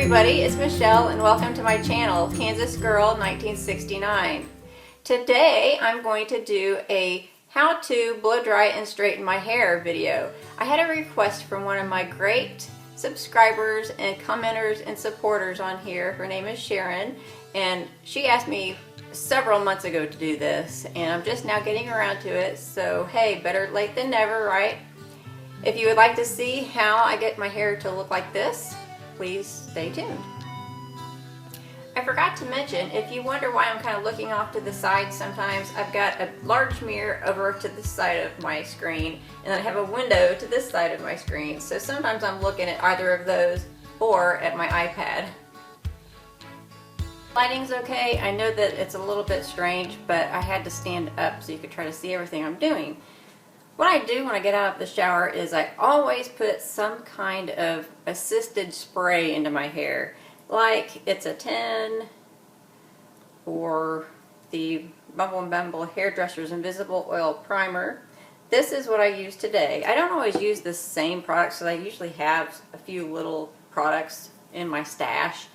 everybody, it's Michelle and welcome to my channel, Kansas Girl 1969. Today I'm going to do a how to blow dry and straighten my hair video. I had a request from one of my great subscribers and commenters and supporters on here. Her name is Sharon, and she asked me several months ago to do this, and I'm just now getting around to it, so hey, better late than never, right? If you would like to see how I get my hair to look like this, please stay tuned. I forgot to mention, if you wonder why I'm kind of looking off to the side sometimes, I've got a large mirror over to this side of my screen, and then I have a window to this side of my screen, so sometimes I'm looking at either of those or at my iPad. Lighting's okay. I know that it's a little bit strange, but I had to stand up so you could try to see everything I'm doing. What I do when I get out of the shower is I always put some kind of assisted spray into my hair. Like it's a 10 or the Bumble & Bumble Hairdresser's Invisible Oil Primer. This is what I use today. I don't always use the same products, so I usually have a few little products in my stash.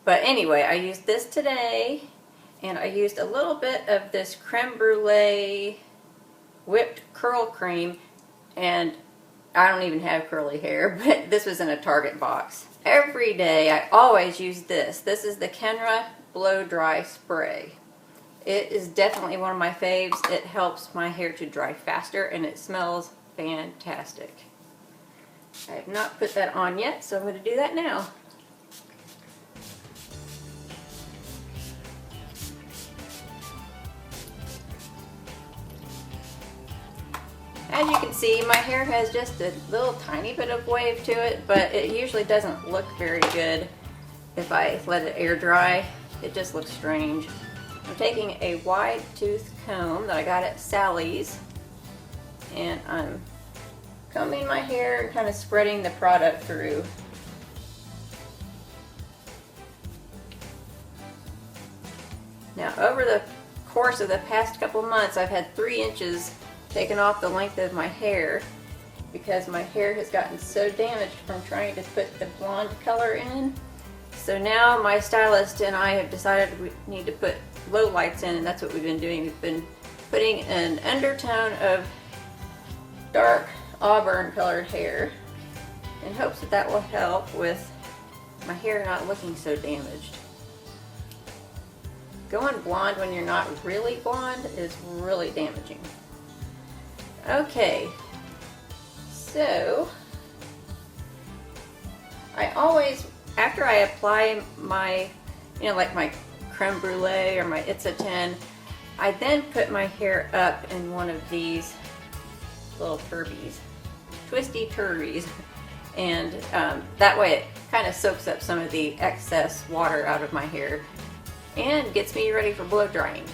But anyway, I used this today, and I used a little bit of this creme brulee whipped curl cream, and I don't even have curly hair, but this was in a Target box. Every day I always use this. This is the Kenra Blow Dry Spray. It is definitely one of my faves. It helps my hair to dry faster, and it smells fantastic. I have not put that on yet, so I'm going to do that now. As you can see, my hair has just a little tiny bit of wave to it, but it usually doesn't look very good if I let it air dry. It just looks strange. I'm taking a wide tooth comb that I got at Sally's, and I'm combing my hair and kind of spreading the product through. Now, over the course of the past couple months, I've had 3 inches taken off the length of my hair because my hair has gotten so damaged from trying to put the blonde color in. So now my stylist and I have decided we need to put low lights in, and that's what we've been doing. We've been putting an undertone of dark auburn colored hair in hopes that that will help with my hair not looking so damaged. Going blonde when you're not really blonde is really damaging. Okay, so I always, after I apply my, like my creme brulee or my It's a 10, I then put my hair up in one of these little turbies, twisty turbies, and that way it kind of soaks up some of the excess water out of my hair and gets me ready for blow drying.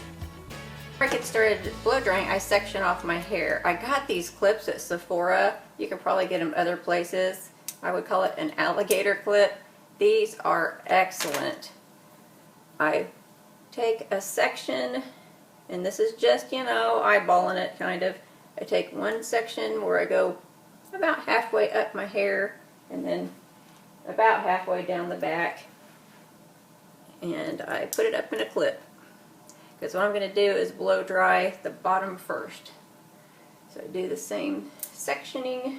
Before I get started blow drying, I section off my hair. I got these clips at Sephora. You can probably get them other places. I would call it an alligator clip. These are excellent. I take a section, and this is just, eyeballing it kind of. I take one section where I go about halfway up my hair and then about halfway down the back, and I put it up in a clip. Because what I'm going to do is blow dry the bottom first. So I do the same sectioning,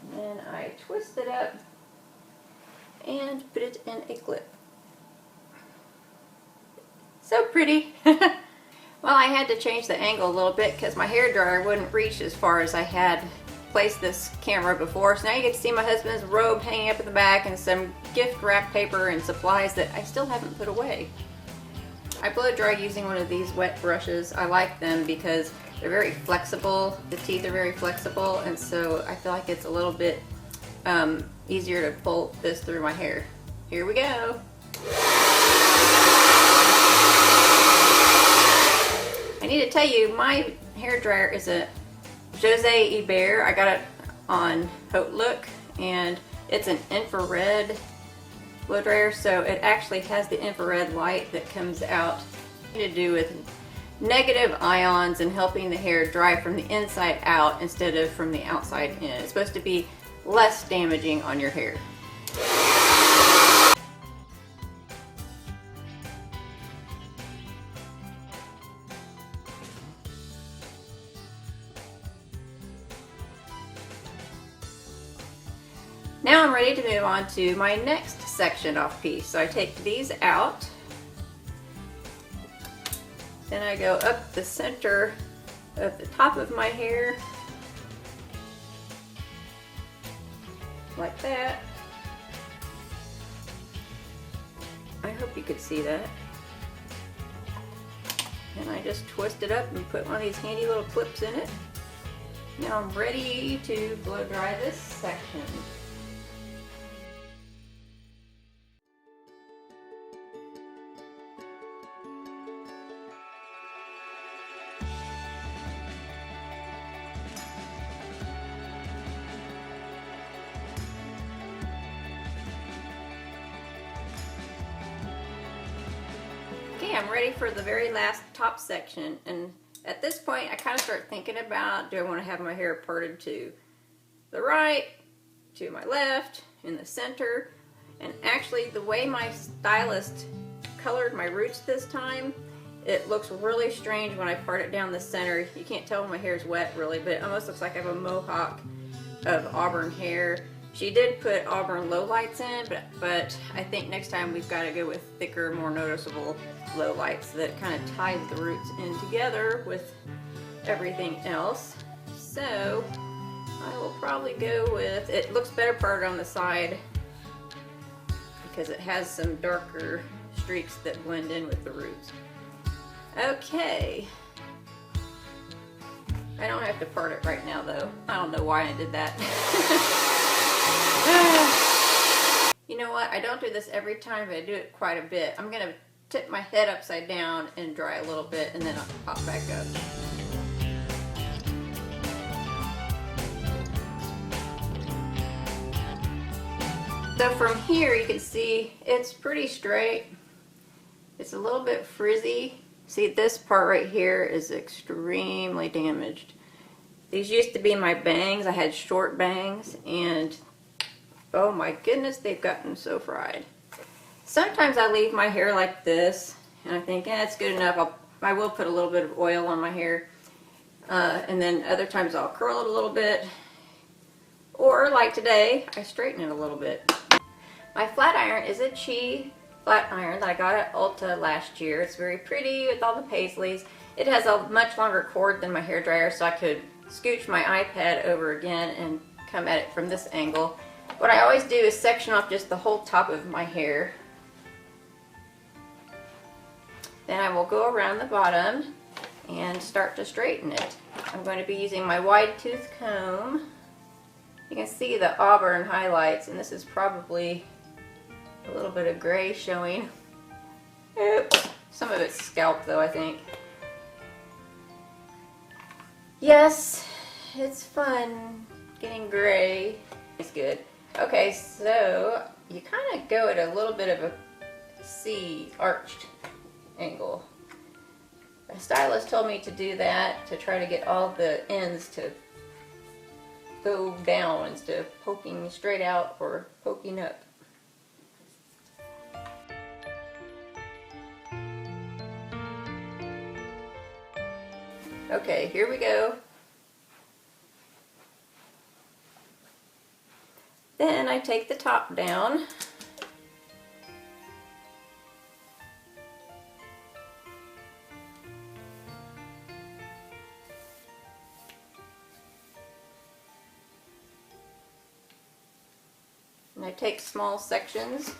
and then I twist it up and put it in a clip. So pretty! Well, I had to change the angle a little bit because my hairdryer wouldn't reach as far as I had placed this camera before. So now you get to see my husband's robe hanging up in the back and some gift wrap paper and supplies that I still haven't put away. I blow dry using one of these wet brushes. I like them because they're very flexible. The teeth are very flexible, and so I feel like it's a little bit easier to pull this through my hair. Here we go. I need to tell you, my hair dryer is a Jose Iber. I got it on Haute Look, and it's an infrared blow dryer, so it actually has the infrared light that comes out to do with negative ions and helping the hair dry from the inside out instead of from the outside in. It's supposed to be less damaging on your hair. Now I'm ready to move on to my next section off piece. So I take these out, then I go up the center of the top of my hair, like that. I hope you could see that. And I just twist it up and put one of these handy little clips in it. Now I'm ready to blow dry this section. Okay, I'm ready for the very last top section, and at this point I kind of start thinking about, do I want to have my hair parted to the right, to my left, in the center? And actually the way my stylist colored my roots this time, it looks really strange when I part it down the center. You can't tell when my hair is wet really, but it almost looks like I have a mohawk of auburn hair. She did put auburn lowlights in, but I think next time we've got to go with thicker, more noticeable lowlights that kind of ties the roots in together with everything else. So I will probably go with, it looks better parted on the side because it has some darker streaks that blend in with the roots. Okay. I don't have to part it right now though. I don't know why I did that. You know what? I don't do this every time, but I do it quite a bit. I'm going to tip my head upside down and dry a little bit, and then I'll pop back up. So from here you can see it's pretty straight. It's a little bit frizzy. See, this part right here is extremely damaged. These used to be my bangs. I had short bangs, and oh my goodness, they've gotten so fried. Sometimes I leave my hair like this, and I think, it's good enough. I will put a little bit of oil on my hair, and then other times I'll curl it a little bit, or like today, I straighten it a little bit. My flat iron is a Choix flat iron that I got at Ulta last year. It's very pretty with all the paisleys. It has a much longer cord than my hairdryer, so I could scooch my iPad over again and come at it from this angle. What I always do is section off just the whole top of my hair. Then I will go around the bottom and start to straighten it. I'm going to be using my wide tooth comb. You can see the auburn highlights, and this is probably a little bit of gray showing. Oops. Some of it's scalp though, I think. Yes, it's fun getting gray. It's good. Okay, so you kind of go at a little bit of a C arched angle. My stylist told me to do that to try to get all the ends to go down instead of poking straight out or poking up. Okay, here we go. Then I take the top down. And I take small sections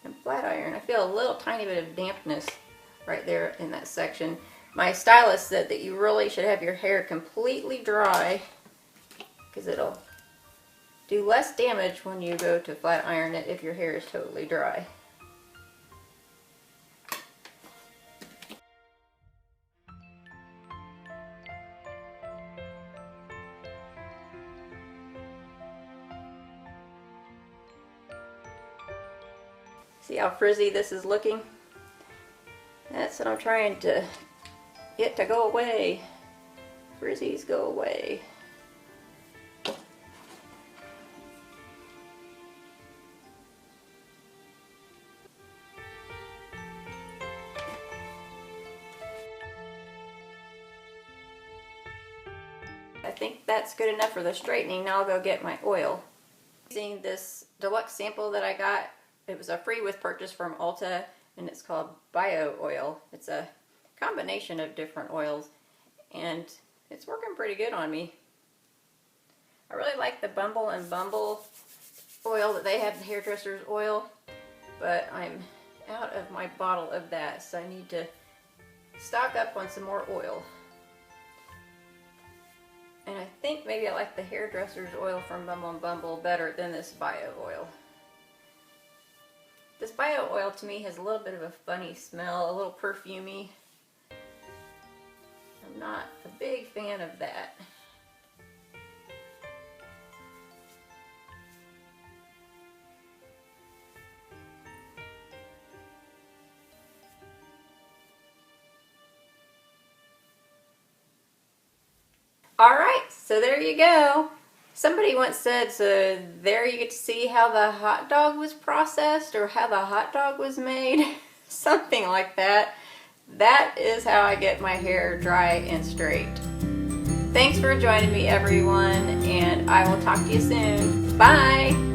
and flat iron. I feel a little tiny bit of dampness right there in that section. My stylist said that you really should have your hair completely dry because it'll do less damage when you go to flat iron it if your hair is totally dry. See how frizzy this is looking? That's what I'm trying to get to go away. Frizzies go away. I think that's good enough for the straightening. Now I'll go get my oil. Using this deluxe sample that I got, it was a free with purchase from Ulta, and it's called Bio Oil. It's a combination of different oils, and it's working pretty good on me. I really like the Bumble and Bumble oil that they have, the hairdresser's oil, but I'm out of my bottle of that, so I need to stock up on some more oil. And I think maybe I like the hairdresser's oil from Bumble and Bumble better than this bio oil. This bio oil to me has a little bit of a funny smell, a little perfumey. I'm not a big fan of that. Alright, so there you go. Somebody once said, so there you get to see how the hot dog was processed or how the hot dog was made. Something like that. That is how I get my hair dry and straight. Thanks for joining me, everyone, and I will talk to you soon. Bye!